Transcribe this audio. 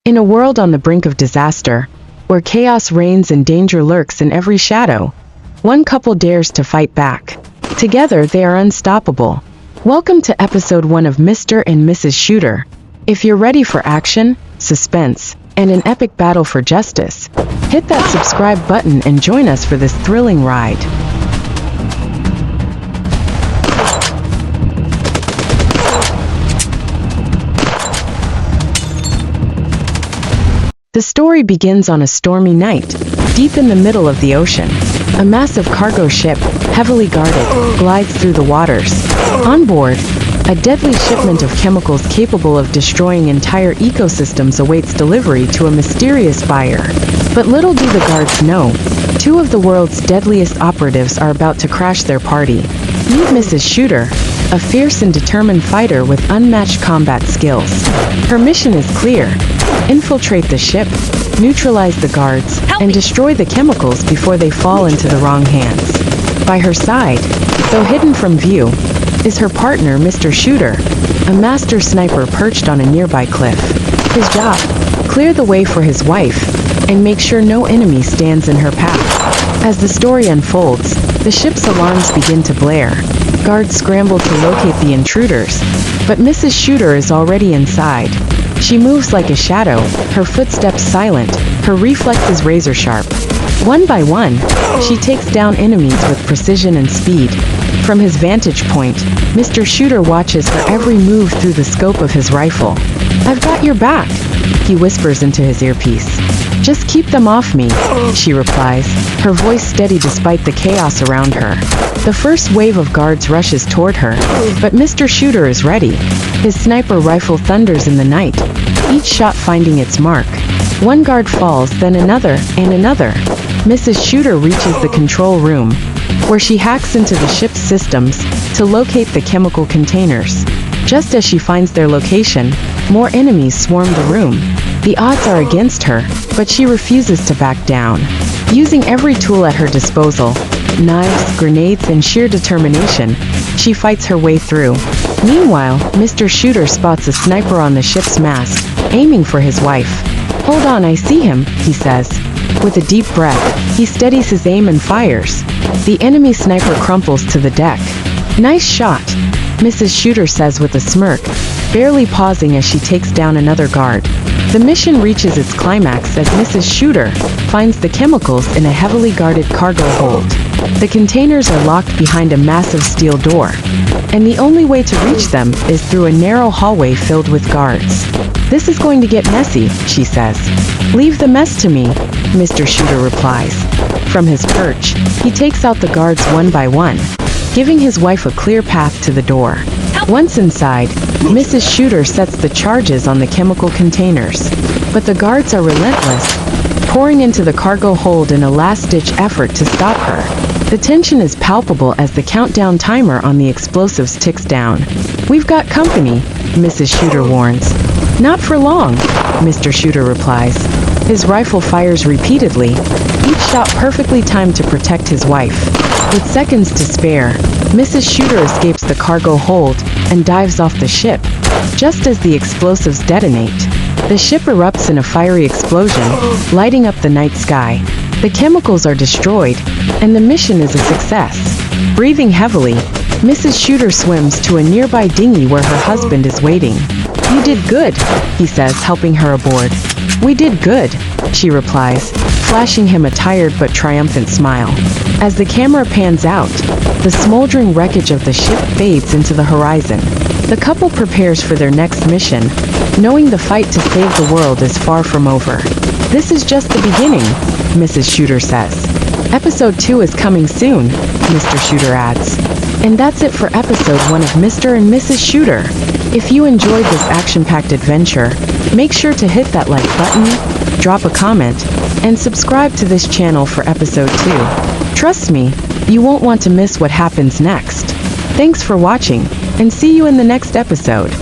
In a world on the brink of disaster, where chaos reigns and danger lurks in every shadow, one couple dares to fight back. Together, they are unstoppable. Welcome to episode 1 of Mr. and Mrs. Shooter. If you're ready for action, suspense, and an epic battle for justice, hit that subscribe button and join us for this thrilling ride. The story begins on a stormy night, deep in the middle of the ocean. A massive cargo ship, heavily guarded, glides through the waters. On board, a deadly shipment of chemicals capable of destroying entire ecosystems awaits delivery to a mysterious buyer. But little do the guards know, two of the world's deadliest operatives are about to crash their party. Meet Mrs. Shooter, a fierce and determined fighter with unmatched combat skills. Her mission is clear: infiltrate the ship, neutralize the guards, and destroy the chemicals before they fall into the wrong hands. By her side, though hidden from view, is her partner, Mr. Shooter, a master sniper perched on a nearby cliff. His job: clear the way for his wife, and make sure no enemy stands in her path. As the story unfolds, the ship's alarms begin to blare. Guards scramble to locate the intruders, but Mrs. Shooter is already inside. She moves like a shadow, her footsteps silent, her reflexes razor sharp. One by one, she takes down enemies with precision and speed. From his vantage point, Mr. Shooter watches her every move through the scope of his rifle. "I've got your back," he whispers into his earpiece. "Just keep them off me," she replies, her voice steady despite the chaos around her. The first wave of guards rushes toward her, but Mr. Shooter is ready. His sniper rifle thunders in the night, each shot finding its mark. One guard falls, then another, and another. Mrs. Shooter reaches the control room, where she hacks into the ship's systems to locate the chemical containers. Just as she finds their location, more enemies swarm the room. The odds are against her, but she refuses to back down. Using every tool at her disposal, knives, grenades, and sheer determination, she fights her way through. Meanwhile, Mr. Shooter spots a sniper on the ship's mast, aiming for his wife. "Hold on, I see him," he says. With a deep breath, he steadies his aim and fires. The enemy sniper crumples to the deck. "Nice shot," Mrs. Shooter says with a smirk, barely pausing as she takes down another guard. The mission reaches its climax as Mrs. Shooter finds the chemicals in a heavily guarded cargo hold. The containers are locked behind a massive steel door, and the only way to reach them is through a narrow hallway filled with guards. "This is going to get messy," she says. "Leave the mess to me," Mr. Shooter replies. From his perch, he takes out the guards one by one, giving his wife a clear path to the door. Once inside, Mrs. Shooter sets the charges on the chemical containers, but the guards are relentless, pouring into the cargo hold in a last-ditch effort to stop her. The tension is palpable as the countdown timer on the explosives ticks down. "We've got company," Mrs. Shooter warns. "Not for long," Mr. Shooter replies. His rifle fires repeatedly, each shot perfectly timed to protect his wife. With seconds to spare, Mrs. Shooter escapes the cargo hold and dives off the ship. Just as the explosives detonate, the ship erupts in a fiery explosion, lighting up the night sky. The chemicals are destroyed, and the mission is a success. Breathing heavily, Mrs. Shooter swims to a nearby dinghy where her husband is waiting. "You did good," he says, helping her aboard. "We did good," she replies, flashing him a tired but triumphant smile. As the camera pans out, the smoldering wreckage of the ship fades into the horizon. The couple prepares for their next mission, knowing the fight to save the world is far from over. "This is just the beginning," Mrs. Shooter says. "Episode 2 is coming soon," Mr. Shooter adds. And that's it for episode 1 of Mr. and Mrs. Shooter. If you enjoyed this action-packed adventure, make sure to hit that like button, drop a comment, and subscribe to this channel for episode 2. Trust me, you won't want to miss what happens next. Thanks for watching, and see you in the next episode.